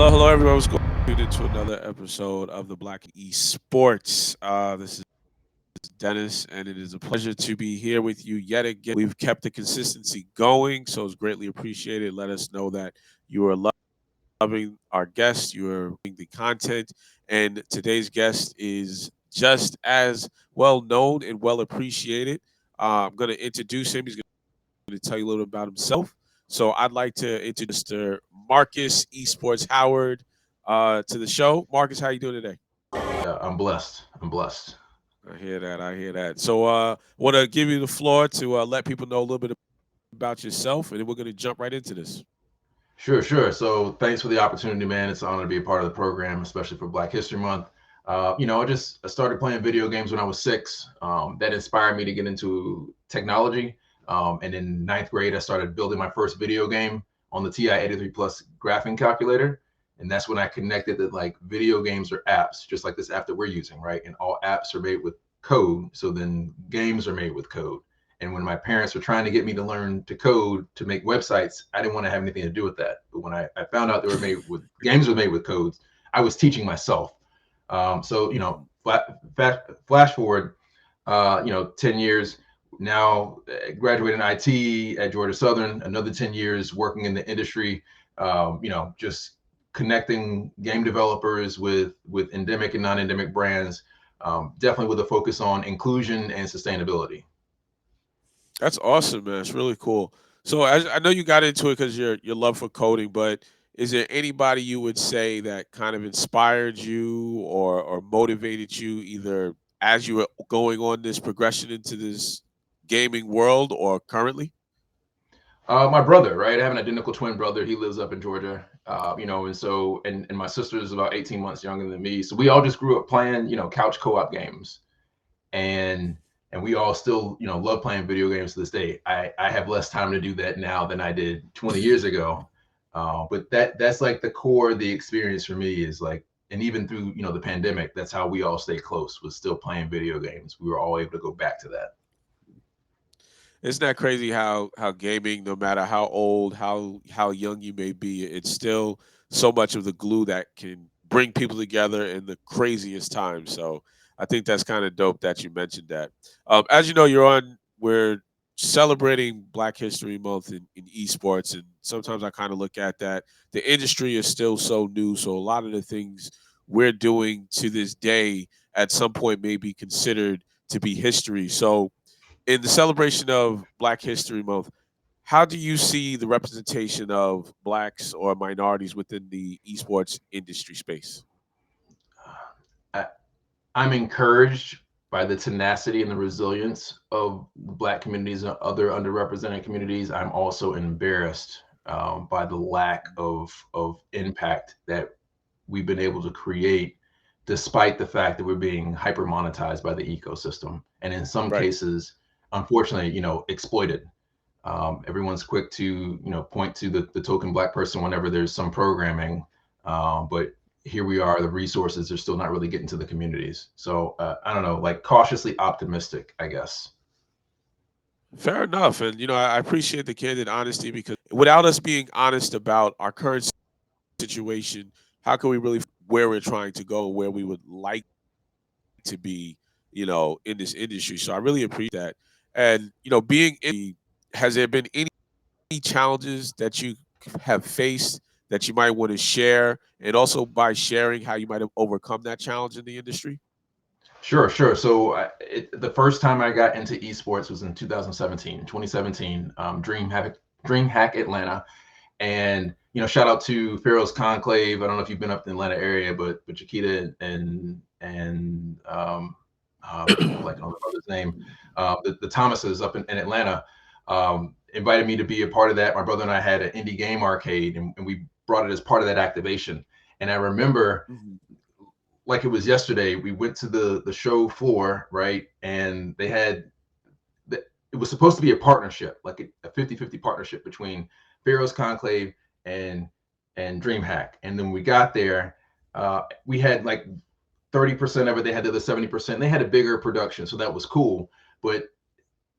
Hello, everyone. What's going on? Tuned into another episode of the Black Esports. This is Dennis, and it is a pleasure to be here with you yet again. We've kept the consistency going, so it's greatly appreciated. Let us know that you are loving our guests, you are loving the content, and today's guest is just as well known and well appreciated. I'm going to introduce him. He's going to tell you a little bit about himself. So I'd like to introduce Mr. Marcus Esports Howard to the show. Marcus, how you doing today? I'm blessed. I'm blessed. I hear that. I hear that. So want to give you the floor to let people know a little bit about yourself, and then we're going to jump right into this. Sure. So thanks for the opportunity, man. It's an honor to be a part of the program, especially for Black History Month. I started playing video games when I was 6. That inspired me to get into technology. And in ninth grade, I started building my first video game on the TI 83 Plus graphing calculator. And that's when I connected that like video games are apps, just like this app that we're using, right? And all apps are made with code. So then games are made with code. And when my parents were trying to get me to learn to code to make websites, I didn't want to have anything to do with that. But when I found out they were made with games were made with codes, I was teaching myself. Mhm. Flash forward, 10 years now, graduated in IT at Georgia Southern, another 10 years working in the industry, just connecting game developers with endemic and non-endemic brands, definitely with a focus on inclusion and sustainability. That's awesome, man. It's really cool. So I know you got into it because your love for coding, but is there anybody you would say that kind of inspired you or motivated you either as you were going on this progression into this gaming world or currently? My brother, right? I have an identical twin brother. He lives up in Georgia, and my sister is about 18 months younger than me. So we all just grew up playing, couch co-op games, and we all still, love playing video games to this day. I have less time to do that now than I did 20 years ago, but that's like the core of the experience for me is like, and even through the pandemic, that's how we all stay close was still playing video games. We were all able to go back to that. Isn't that crazy how gaming, no matter how old, how young you may be, it's still so much of the glue that can bring people together in the craziest times. So I think that's kind of dope that you mentioned that. As you know, we're celebrating Black History Month in esports, and sometimes I kind of look at that. The industry is still so new, so a lot of the things we're doing to this day at some point may be considered to be history. So in the celebration of Black History Month, how do you see the representation of blacks or minorities within the esports industry space? I, I'm encouraged by the tenacity and the resilience of Black communities and other underrepresented communities. I'm also embarrassed by the lack of impact that we've been able to create, despite the fact that we're being hyper monetized by the ecosystem, and in some Right. cases, unfortunately, exploited. Everyone's quick to point to the token Black person whenever there's some programming, but here we are, the resources are still not really getting to the communities. So I don't know, like cautiously optimistic, I guess. Fair enough. And, I appreciate the candid honesty because without us being honest about our current situation, how can we really where we're trying to go and where we would like to be, in this industry? So I really appreciate that. And, being in, has there been any challenges that you have faced that you might want to share, and also by sharing how you might have overcome that challenge in the industry? Sure. So the first time I got into esports was in 2017, Dream Hack Atlanta. And shout out to Pharaoh's Conclave. I don't know if you've been up in the Atlanta area, but Chiquita and I'm blanking on the brother's name. The Thomases up in Atlanta invited me to be a part of that. My brother and I had an indie game arcade, and we brought it as part of that activation. And I remember, Mhm. like it was yesterday, we went to the show floor, right? And they had it was supposed to be a partnership, like a 50-50 partnership between Pharaoh's Conclave and DreamHack. And then we got there, we had like 30% of it. They had the other 70%. They had a bigger production, so that was cool. But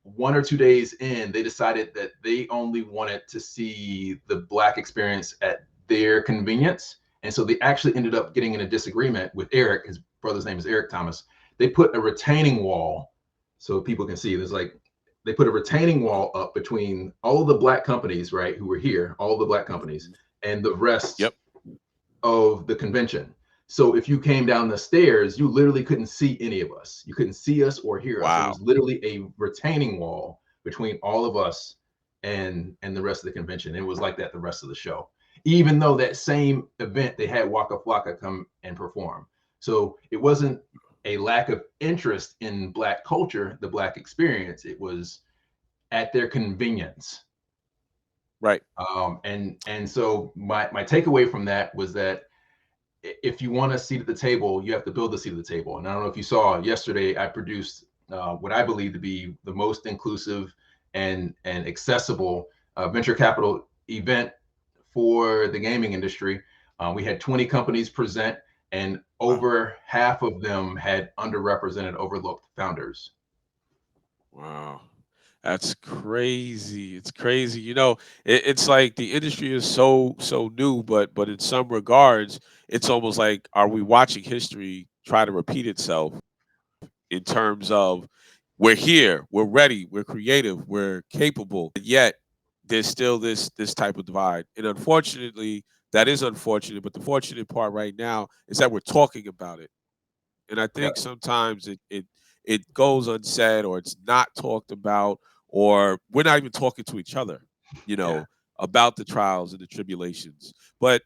1 or 2 days in, they decided that they only wanted to see the Black experience at their convenience. And so they actually ended up getting in a disagreement with Eric. His brother's name is Eric Thomas. They put a retaining wall so people can see. There's like they put a retaining wall up between all of the black companies, right, who were here, all the black companies, Mhm. and the rest Yep. of the convention. So if you came down the stairs, you literally couldn't see any of us. You couldn't see us or hear us. It Wow. was literally a retaining wall between all of us and the rest of the convention. It was like that the rest of the show. Even though that same event they had Waka Flocka come and perform. So it wasn't a lack of interest in black culture, the black experience. It was at their convenience. Right. And so my takeaway from that was that if you want a seat at the table, you have to build a seat at the table. And I don't know if you saw yesterday, I produced what I believe to be the most inclusive and accessible venture capital event for the gaming industry. We had 20 companies present, and Wow. over half of them had underrepresented, overlooked founders. Wow. That's crazy. It's crazy. It's like the industry is so new, but in some regards, it's almost like are we watching history try to repeat itself in terms of we're here, we're ready, we're creative, we're capable, yet there's still this type of divide. And unfortunately, that is unfortunate, but the fortunate part right now is that we're talking about it. And I Yeah, think sometimes it goes unsaid or it's not talked about or we're not even talking to each other, you yeah. know, about the trials and the tribulations. But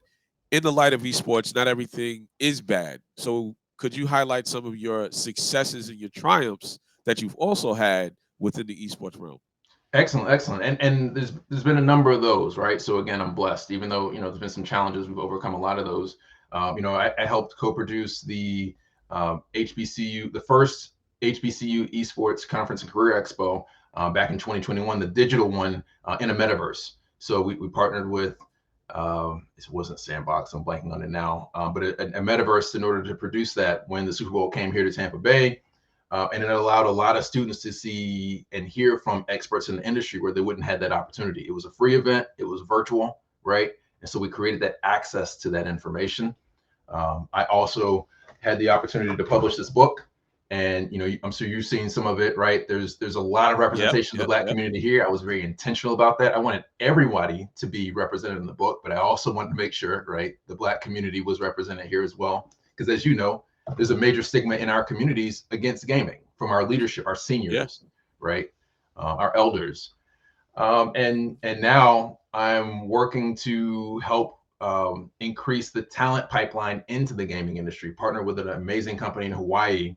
in the light of esports, not everything is bad. So could you highlight some of your successes and your triumphs that you've also had within the esports realm? Excellent, excellent. And there's been a number of those, right? So again, I'm blessed. Even though there's been some challenges, we've overcome a lot of those. I helped co-produce the HBCU, the first HBCU Esports Conference and Career Expo back in 2021, the digital one in a metaverse. So we partnered with it wasn't Sandbox, I'm blanking on it now, but a metaverse in order to produce that when the Super Bowl came here to Tampa Bay. And it allowed a lot of students to see and hear from experts in the industry where they wouldn't have that opportunity. It was a free event, it was virtual, right? And so we created that access to that information. I also had the opportunity to publish this book, and I'm sure you've seen some of it, right? There's a lot of Yep, representation of the yep, Black yep. community here. I was very intentional about that. I wanted everybody to be represented in the book, but I also wanted to make sure, right, the Black community was represented here as well, because as you know, there's a major stigma in our communities against gaming from our leadership, our Yeah. seniors, right, our elders. And now I'm working to help increase the talent pipeline into the gaming industry. Partner with an amazing company in Hawaii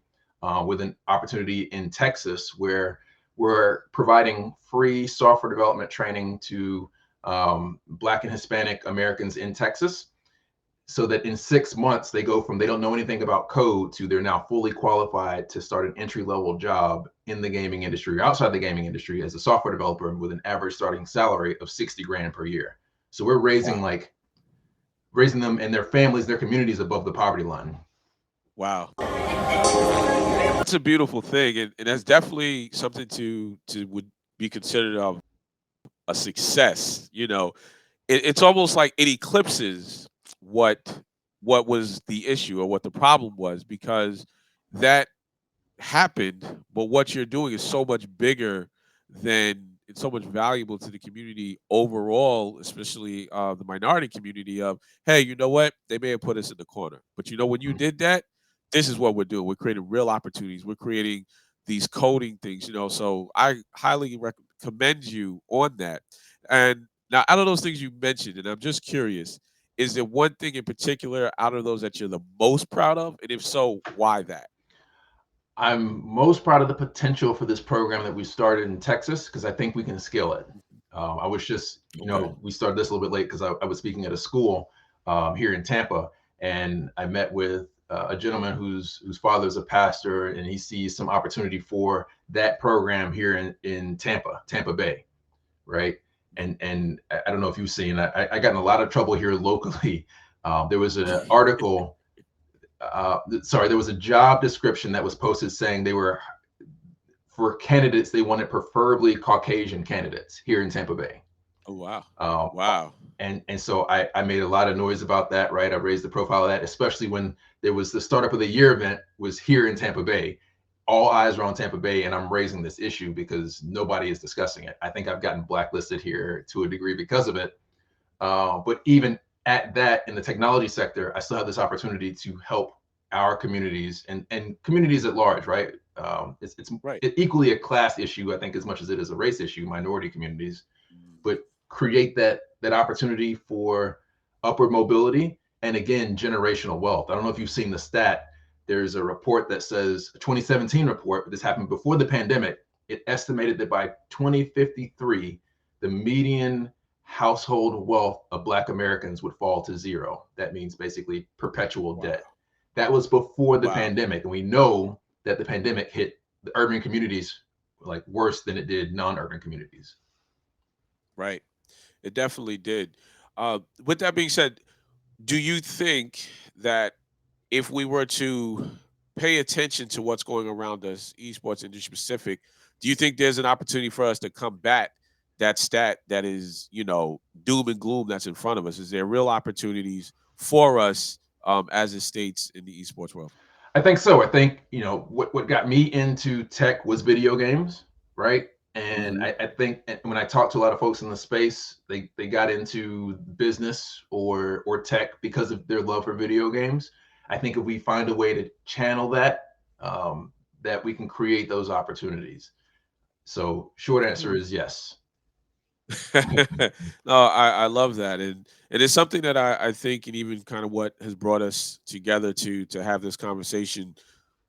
with an opportunity in Texas where we're providing free software development training to Black and Hispanic Americans in Texas, so that in 6 months they go from they don't know anything about code to they're now fully qualified to start an entry level job in the gaming industry or outside the gaming industry as a software developer with an average starting salary of 60 grand per year. So we're Wow. raising them and their families, their communities above the poverty line. Wow. That's a beautiful thing, and that's definitely something to would be considered a success. It's almost like it eclipses what what was the issue or what the problem was because that happened, but what you're doing is so much bigger than it's so much valuable to the community overall, especially the minority community of, hey, you know what? They may have put us in the corner. But when you did that, this is what we're doing. We're creating real opportunities. We're creating these coding things. So I highly commend you on that. And now out of those things you mentioned, and I'm just curious, is there one thing in particular out of those that you're the most proud of? And if so, why that? I'm most proud of the potential for this program that we started in Texas because I think we can scale it. I was just, Okay. we started this a little bit late because I was speaking at a school here in Tampa, and I met with a gentleman whose father is a pastor, and he sees some opportunity for that program here in Tampa Bay, right? And I don't know if you've seen, I got in a lot of trouble here locally. There was an article sorry, there was a job description that was posted saying they were for candidates, they wanted preferably Caucasian candidates here in Tampa Bay. Oh wow. Um, Wow. and so I made a lot of noise about that, right? I raised the profile of that, especially when there was the startup of the year event was here in Tampa Bay. All eyes are on Tampa Bay, and I'm raising this issue because nobody is discussing it. I think I've gotten blacklisted here to a degree because of it. But even at that, in the technology sector, I still have this opportunity to help our communities and communities at large, right? It's Right. equally a class issue, I think, as much as it is a race issue, minority communities, Mm. but create that opportunity for upward mobility and again generational wealth. I don't know if you've seen the stat. There's a report that says a 2017 report, but this happened before the pandemic. It estimated that by 2053, the median household wealth of Black Americans would fall to zero. That means basically perpetual Wow. debt. That was before the Wow. pandemic, and we know that the pandemic hit the urban communities like worse than it did non-urban communities. Right. It definitely did. With that being said, do you think that if we were to pay attention to what's going around us, esports industry specific, do you think there's an opportunity for us to combat that stat that is, doom and gloom that's in front of us? Is there real opportunities for us as it states in the esports world? I think so. I think what got me into tech was video games, right? And Hmm. I think when I talked to a lot of folks in the space, they got into business or tech because of their love for video games. I think if we find a way to channel that, that we can create those opportunities. So short answer is yes. No, I love that, and it is something that I think, and even kind of what has brought us together to have this conversation.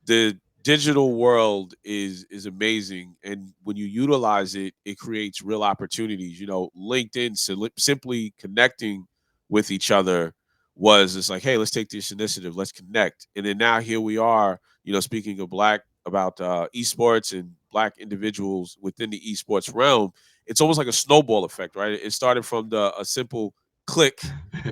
The digital world is amazing, and when you utilize it, it creates real opportunities. LinkedIn, simply connecting with each other was, it's like, hey, let's take this initiative, let's connect, and then now here we are. Speaking of black about esports and black individuals within the esports realm, it's almost like a snowball effect, right? It started from a simple click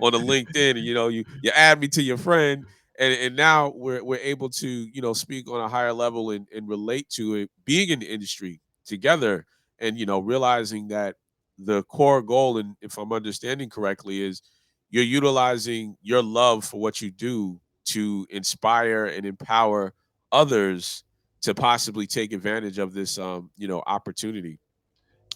on a LinkedIn, and you add me to your friend, and now we're able to speak on a higher level and relate to it, being in the industry together, and realizing that the core goal, and if I'm understanding correctly, is you're utilizing your love for what you do to inspire and empower others to possibly take advantage of this opportunity.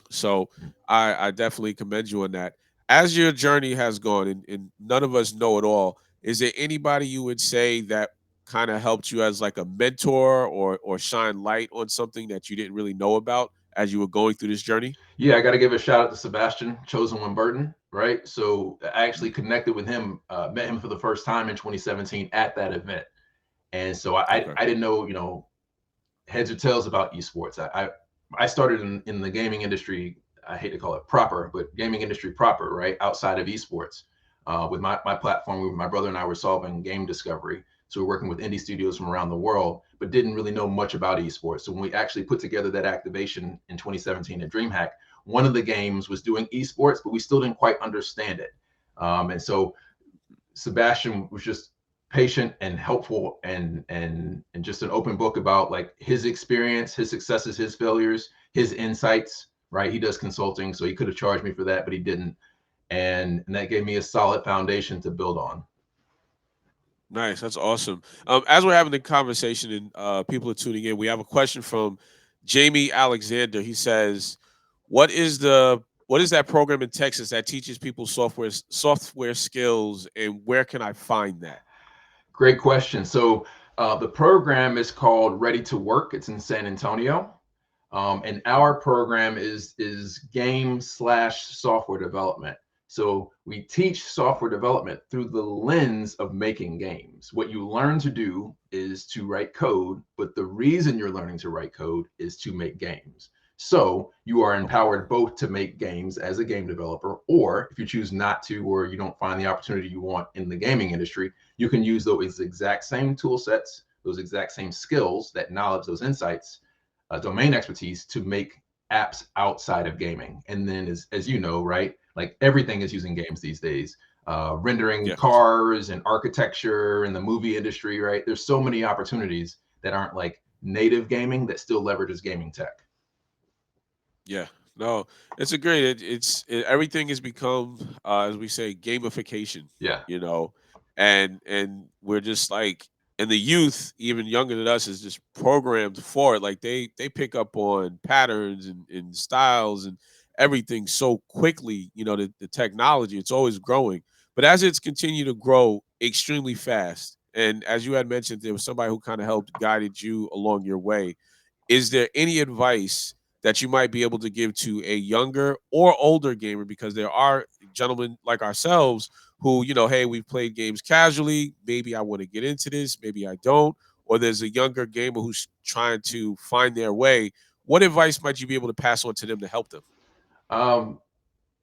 So I definitely commend you on that. As your journey has gone, and none of us know it all, is there anybody you would say that kind of helped you as like a mentor, or shine light on something that you didn't really know about as you were going through this journey? Yeah, I got to give a shout out to Sebastian, chosen one Burton, right? So I actually Mm. connected with him, met him for the first time in 2017 at that event. And so Okay. I didn't know, heads or tails about esports. I started in the gaming industry. I hate to call it proper, but gaming industry proper, right outside of esports. With my platform, my brother and I were solving game discovery. So we're working with indie studios from around the world, but didn't really know much about esports. So when we actually put together that activation in 2017 at DreamHack, one of the games was doing esports, but we still didn't quite understand it. And so Sebastian was just patient and helpful and just an open book about like his experience, his successes, his failures, his insights, right? He does consulting, so he could have charged me for that, but he didn't. And that gave me a solid foundation to build on. Nice. That's awesome. As we're having the conversation and people are tuning in, we have a question from Jamie Alexander. He says, what is that program in Texas that teaches people software skills, and where can I find that?" Great question. So the program is called Ready to Work. It's in San Antonio. And our Mhm. program is game slash software development. So we teach software development through the lens of making games. What you learn to do is to write code, but the reason you're learning to write code is to make games. So you are Okay. empowered both to make games as a game developer, or if you choose not to, or you don't find the opportunity you want in the gaming industry, you can use those exact same tool sets, those exact same skills, that knowledge, those insights, domain expertise to make apps outside of gaming. And then, as you know, right, like everything is using games these days. Rendering Yes. cars and architecture in the movie industry, right? There's so many opportunities that aren't like native gaming that still leverages gaming tech. Yeah. No, it's a great. Everything has become, as we say, gamification. Yeah. You know, and we're just like, and the youth, even younger than us, is just programmed for it. Like they pick up on patterns and styles and everything so quickly. You know, the technology, it's always growing, but as it's continued to grow extremely fast, and as you had mentioned, there was somebody who kind of helped guided you along your way. Is there any advice that you might be able to give to a younger or older gamer? Because there are gentlemen like ourselves who, hey, we've played games casually. Maybe I want to get into this, maybe I don't. Or there's a younger gamer who's trying to find their way. What advice might you be able to pass on to them to help them? Um,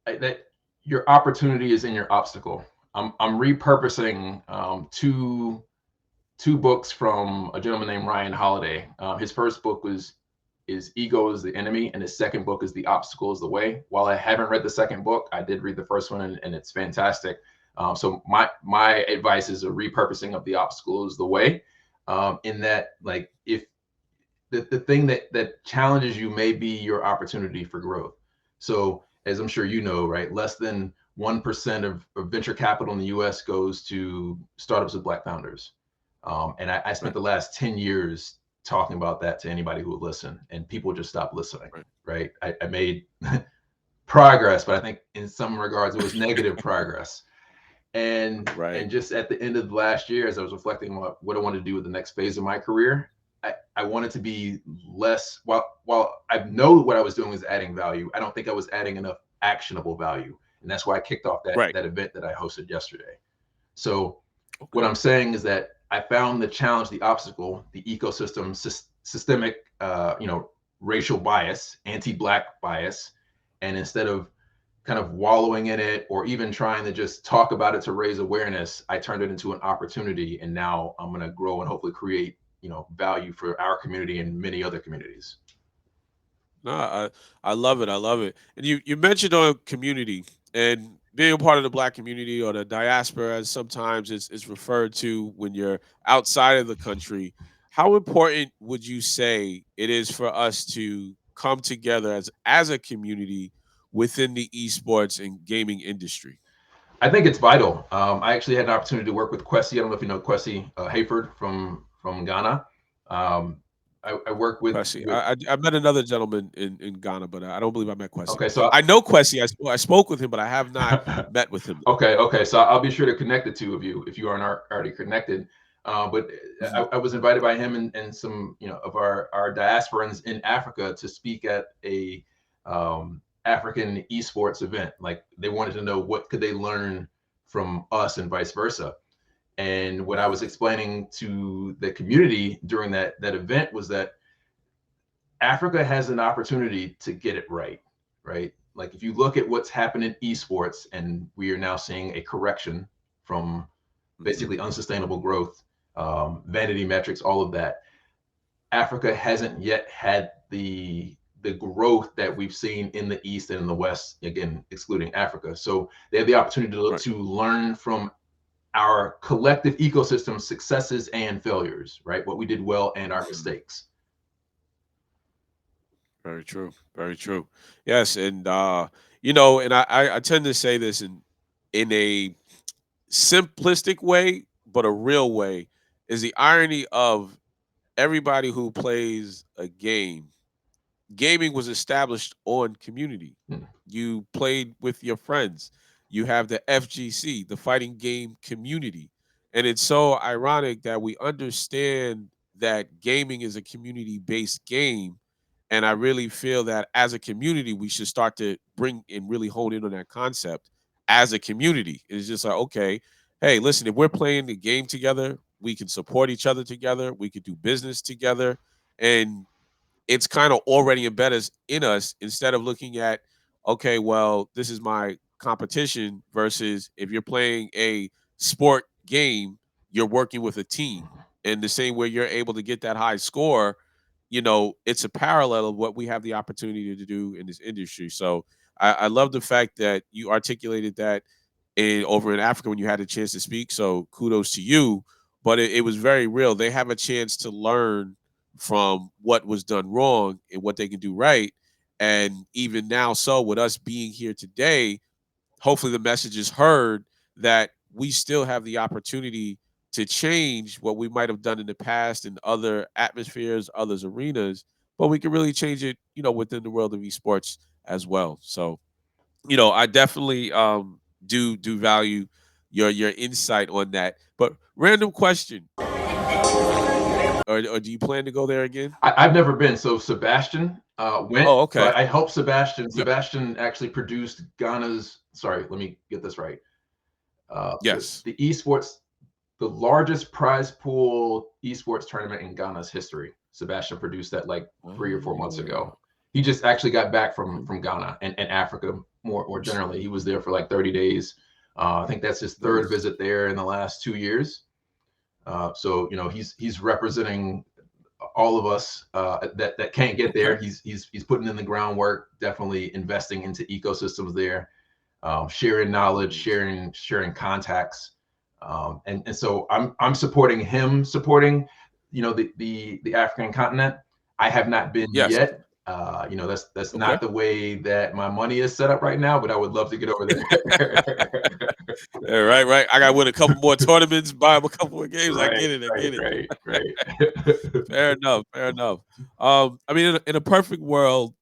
that your opportunity is in your obstacle. I'm repurposing two books from a gentleman named Ryan Holiday. His first book was is Ego is the Enemy, and his second book is The Obstacle is the Way. While I haven't read the second book, I did read the first one, and it's fantastic. So my advice is a repurposing of The Obstacle is the Way. In that, like, if the thing that challenges you may be your opportunity for growth. So as I'm sure you know, right, less than 1% of venture capital in the US goes to startups with black founders. And I spent Right, the last 10 years talking about that to anybody who would listen, and people just stopped listening, right, right? I made progress, but I think in some regards it was negative progress. And right, just at the end of the last year, as I was reflecting on what I wanted to do with the next phase of my career, I wanted to be less, while I know what I was doing was adding value, I don't think I was adding enough actionable value. And that's why I kicked off right. that event that I hosted yesterday. So what Okay. I'm saying is that I found the challenge, the obstacle, the ecosystem, systemic, racial bias, anti-black bias, and instead of kind of wallowing in it or even trying to just talk about it to raise awareness, I turned it into an opportunity, and now I'm going to grow and hopefully create, value for our community and many other communities. No, I love it. I love it. And you mentioned on community and being a part of the black community or the diaspora, as sometimes it's referred to when you're outside of the country. How important would you say it is for us to come together as a community within the esports and gaming industry? I think it's vital. I actually had an opportunity to work with Kwesi. I don't know if you know Kwesi Hayford from Ghana. Um, I work Kwesi. with. I met another gentleman in Ghana, but I don't believe I met Kwesi. Okay, so I know Kwesi. I spoke with him, but I have not met with him though. okay, so I'll be sure to connect the two of you if you aren't already connected. But Mhm. I was invited by him and some of our diasporans in Africa to speak at a African esports event. Like they wanted to know what could they learn from us and vice versa. And what I was explaining to the community during that event was that Africa has an opportunity to get it right, right? Like if you look at what's happened in esports, and we are now seeing a correction from Mhm. basically unsustainable growth, vanity metrics, all of that. Africa hasn't yet had the growth that we've seen in the East and in the West, again, excluding Africa. So they have the opportunity Right. to learn from our collective ecosystem successes and failures, right? What we did well and our Mhm. mistakes. Very true. Very true. Yes, and and I tend to say this in a simplistic way, but a real way, is the irony of everybody who plays a game. Gaming was established on community. Hmm. You played with your friends. You have the FGC, the fighting game community. And it's so ironic that we understand that gaming is a community based game. And I really feel that as a community, we should start to bring and really hone in on that concept as a community. It's just like, okay, hey, listen, if we're playing the game together, we can support each other together, we could do business together. And it's kind of already embedded in us instead of looking at, okay, well, this is my competition versus if you're playing a sport game, you're working with a team. And the same way you're able to get that high score, it's a parallel of what we have the opportunity to do in this industry. So I love the fact that you articulated that over in Africa when you had a chance to speak. So kudos to you. But it was very real. They have a chance to learn from what was done wrong and what they can do right. And even now, so with us being here today, hopefully the message is heard that we still have the opportunity to change what we might have done in the past in other atmospheres, others arenas, but we can really change it, within the world of esports as well. So, I definitely do value your insight on that. But random question, or do you plan to go there again? I've never been. So Sebastian went. Oh, So okay. I helped Sebastian. Yep. Sebastian actually produced Ghana's. Sorry, let me get this right. Yes. The esports, the largest prize pool esports tournament in Ghana's history. Sebastian produced that like 3 or 4 months Oh, ago. He just actually got back okay. from Ghana and Africa more Nice. generally. He was there for like 30 days. I think that's his third Nice. visit there in the last 2 years. So he's representing all of us that can't get Okay. there. He's putting in the groundwork, definitely investing into ecosystems there, sharing knowledge, Nice. sharing contacts, and so I'm supporting him, supporting the African continent. I have not been Yes. yet. That's Okay. not the way that my money is set up right now, but I would love to get over there. Yeah, right, right. I got to win a couple more tournaments, buy him a couple more games. I Right, get it. I right, get it. right, right. Fair enough. Fair enough. I mean, in a perfect world,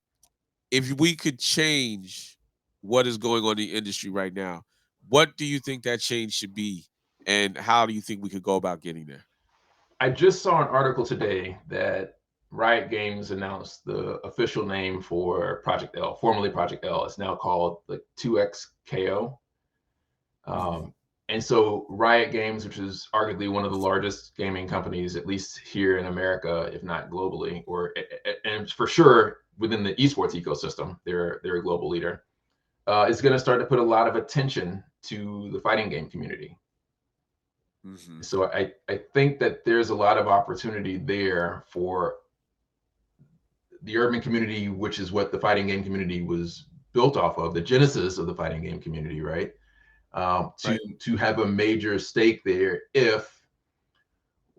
if we could change what is going on in the industry right now, what do you think that change should be, and how do you think we could go about getting there? I just saw an article today that Riot Games announced the official name for Project L, formerly Project L. It's now called like 2XKO. Hmm. Um, and so Riot Games, which is arguably one of the largest gaming companies, at least here in America, if not globally, and for sure within the esports ecosystem, they're a global leader. Is going to start to put a lot of attention to the fighting game community. Hmm. So I think that there's a lot of opportunity there for the urban community, which is what the fighting game community was built off of, the genesis of the fighting game community, right? To Right. have a major stake there if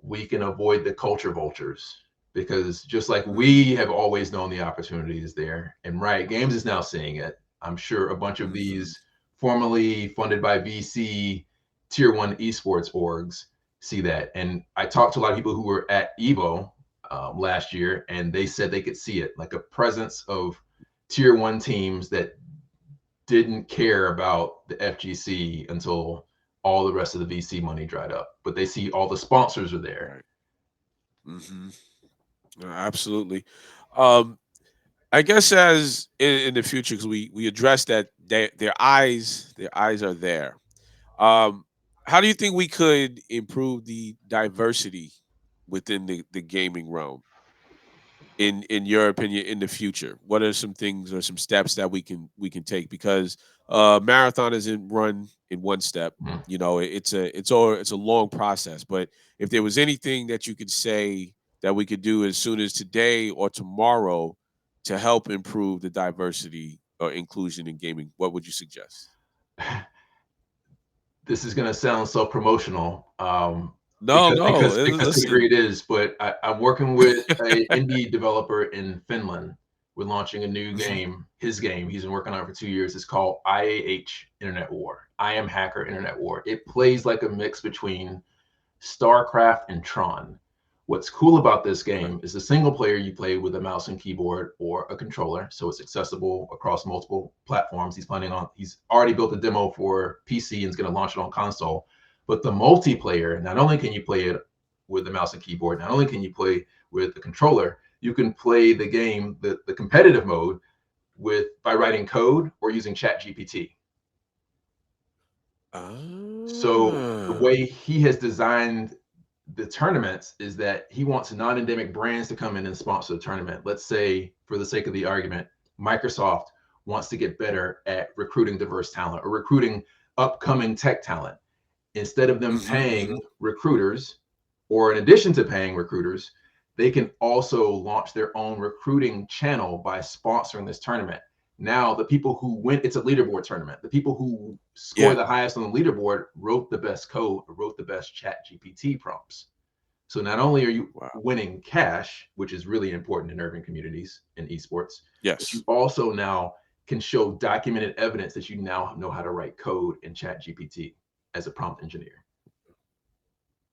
we can avoid the culture vultures, because just like we Hmm. have always known the opportunity is there, and Riot Games is now seeing it. I'm sure a bunch of Hmm. these formerly funded by VC tier one esports orgs see that. And I talked to a lot of people who were at Evo last year, and they said they could see it, like a presence of tier one teams that didn't care about the FGC until all the rest of the VC money dried up. But they see all the sponsors are there. Right. Hmm. Absolutely. Um, I guess as in the future, because we addressed that their eyes are there. Um, how do you think we could improve the diversity within the gaming realm? In your opinion, in the future, what are some things or some steps that we can take? Because marathon isn't run in one step. Mm. It's a long process. But if there was anything that you could say that we could do as soon as today or tomorrow to help improve the diversity or inclusion in gaming, what would you suggest? This is going to sound so promotional, No, no. because to a degree Listen. it is. But I'm working with an indie developer in Finland. We're launching a new Mhm. game. His game. He's been working on it for 2 years. It's called IAH Internet War. I Am Hacker Internet War. It plays like a mix between StarCraft and Tron. What's cool about this Right. game is the single player you play with a mouse and keyboard or a controller, so it's accessible across multiple platforms. He's already built a demo for PC and is going to launch it on console. But the multiplayer, not only can you play it with the mouse and keyboard, not only can you play with the controller, you can play the game, the competitive mode, with by writing code or using Chat GPT. So the Ah. way he has designed the tournaments is that he wants non-endemic brands to come in and sponsor the tournament. Let's say, for the sake of the argument, Microsoft wants to get better at recruiting diverse talent or recruiting upcoming tech talent. Instead of them Hmm. Hmm. paying recruiters, or in addition to paying recruiters, they can also launch their own recruiting channel by sponsoring this tournament. Now, the people who win, it's a leaderboard tournament. The people who score Yeah. the highest on the leaderboard wrote the best code, or wrote the best chat GPT prompts. So not only are you Wow. winning cash, which is really important in urban communities in esports, but you Yes. also now can show documented evidence that you now know how to write code in Chat GPT as a prompt engineer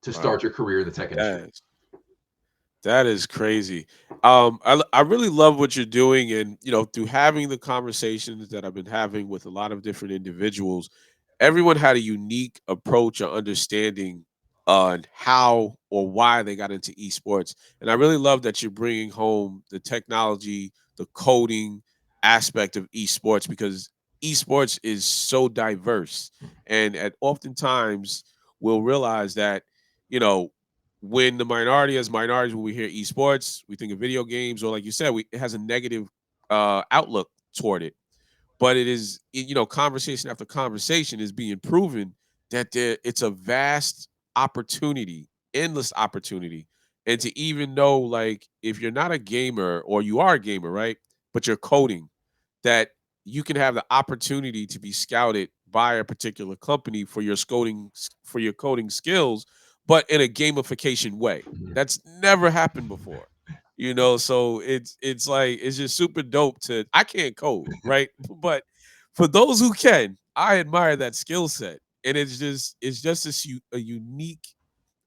to start Wow. your career in the tech industry. That That is crazy. I really love what you're doing, and through having the conversations that I've been having with a lot of different individuals, everyone had a unique approach or understanding on how or why they got into esports, and I really love that you're bringing home the technology, the coding aspect of esports because esports is so diverse, and at oftentimes we'll realize that you know when the minority as minorities, when we hear esports, we think of video games, or like you said, it has a negative outlook toward it. But conversation after conversation is being proven that it's a vast opportunity, endless opportunity, and to even know, like, if you're not a gamer or you are a gamer, right, but you're coding, that you can have the opportunity to be scouted by a particular company for your coding skills, but in a gamification way. Mhm. That's never happened before. So it's like it's just super dope to I can't code, right? But for those who can, I admire that skill set. And it's just a unique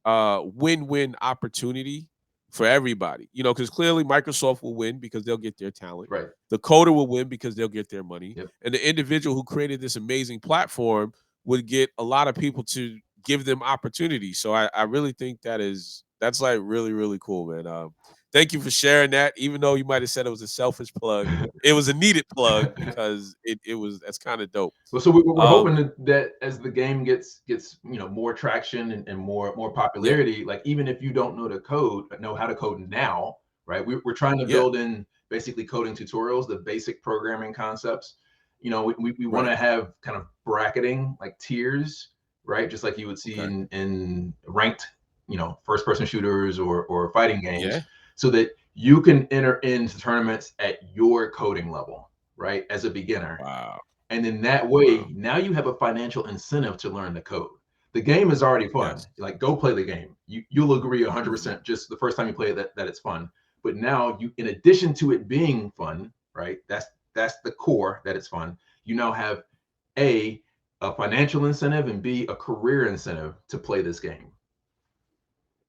win-win opportunity for everybody. Because clearly Microsoft will win because they'll get their talent. Right. The coder will win because they'll get their money, Yep. and the individual who created this amazing platform would get a lot of people to give them opportunity. So I really think that's like really really cool, man. Thank you for sharing that. Even though you might have said it was a selfish plug, it was a needed plug because it was that's kind of dope. Well, so we're hoping Um, that as the game gets more traction and more yeah, popularity, like even if you don't know the code, know how to code now, right? We're trying to yeah, build in basically coding tutorials, the basic programming concepts. We want right, to have kind of bracketing like tiers, right? Just like you would see okay, in ranked, first person shooters or fighting games, yeah, so that you can enter into tournaments at your coding level, right? As a beginner, wow, and in that wow, way, now you have a financial incentive to learn the code. The game is already fun. yes. Like, go play the game. You'll agree Mhm. 100% just the first time you play it that it's fun. But now you, in addition to it being fun, right? That's the core that it's fun. You now have a a financial incentive and B a career incentive to play this game.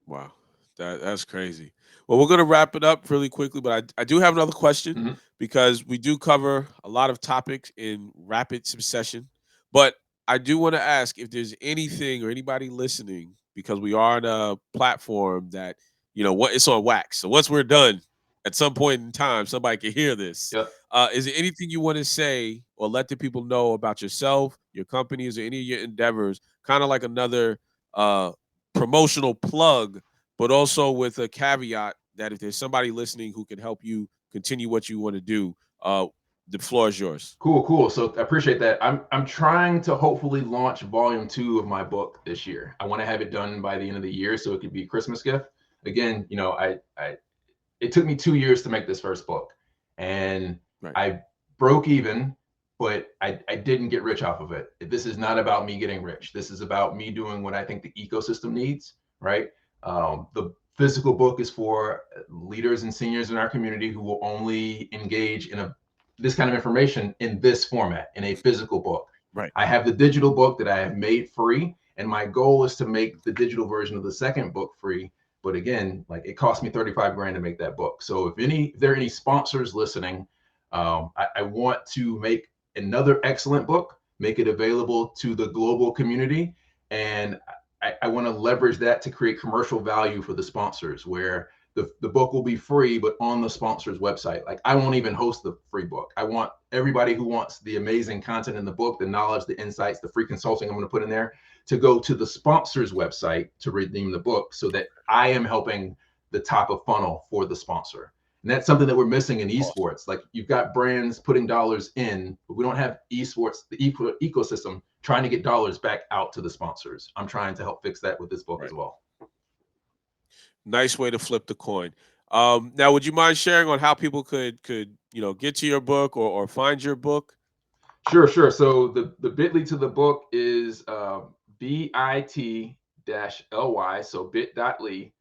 Wow, that's crazy. Well, we're gonna wrap it up really quickly, but I do have another question Mhm. because we do cover a lot of topics in rapid succession. But I do want to ask if there's anything or anybody listening because we are on a platform that what it's on wax. So once we're done, at some point in time, somebody can hear this. Yep. Is there anything you want to say or let the people know about yourself, your companies, or any of your endeavors? Kind of like another uh, promotional plug, but also with a caveat that if there's somebody listening who can help you continue what you want to do, the floor is yours. Cool. So I appreciate that. I'm trying to hopefully launch volume 2 of my book this year. I want to have it done by the end of the year so it could be a Christmas gift. Again, I it took me 2 years to make this first book, and Right, I broke even, but I didn't get rich off of it. This is not about me getting rich. This is about me doing what I think the ecosystem needs, right? The physical book is for leaders and seniors in our community who will only engage in this kind of information in this format, in a physical book. right, I have the digital book that I have made free, and my goal is to make the digital version of the second book free. But again, like, it cost me 35 grand to make that book. So if there are any sponsors listening, I want to make another excellent book, make it available to the global community, and I want to leverage that to create commercial value for the sponsors, where the book will be free, but on the sponsor's website. Like, I won't even host the free book. I want everybody who wants the amazing content in the book, the knowledge, the insights, the free consulting I'm going to put in there, to go to the sponsor's website to redeem the book, so that I am helping the top of funnel for the sponsor. And that's something that we're missing in awesome, esports. Like, you've got brands putting dollars in, but we don't have esports, the ecosystem trying to get dollars back out to the sponsors. I'm trying to help fix that with this book as right. well. Nice way to flip the coin. Now, would you mind sharing on how people could get to your book or find your book? Sure. So the bit.ly to the book is bit-ly, so bit.ly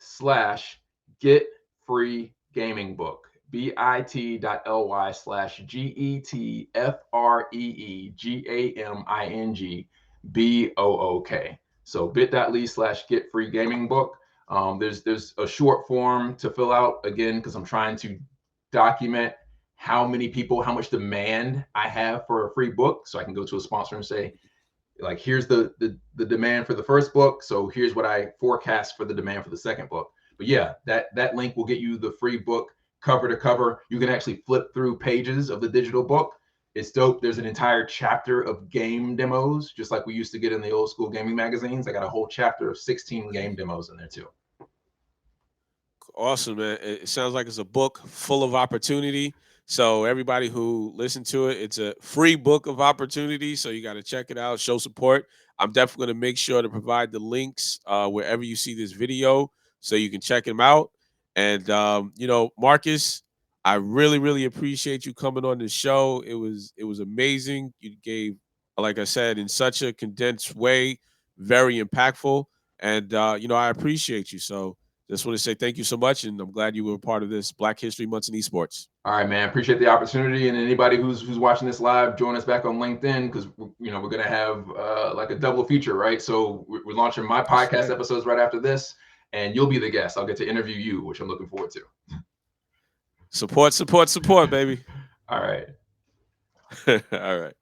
slash get free gaming book. bit.ly/GETFREEGAMING So bit.ly slash get free gaming book. There's a short form to fill out again because I'm trying to document how many people, how much demand I have for a free book, so I can go to a sponsor and say, like, here's the demand for the first book, so here's what I forecast for the demand for the second book. But yeah, that link will get you the free book cover to cover. You can actually flip through pages of the digital book. It's dope. There's an entire chapter of game demos, just like we used to get in the old school gaming magazines. I got a whole chapter of 16 game demos in there too. Awesome, man. It sounds like it's a book full of opportunity. So everybody who listened to it, it's a free book of opportunity. So you got to check it out, show support. I'm definitely going to make sure to provide the links wherever you see this video, so you can check them out. And Marcus, I really, really appreciate you coming on the show. It was amazing. You gave, like I said, in such a condensed way, very impactful. And I appreciate you. So just want to say thank you so much, and I'm glad you were a part of this Black History Months in Esports. All right, man. Appreciate the opportunity, and anybody who's watching this live, join us back on LinkedIn because we're gonna have like a double feature, right? So we're launching my That's podcast right. episodes right after this, and you'll be the guest. I'll get to interview you, which I'm looking forward to. Support, support, support, baby. All right. All right.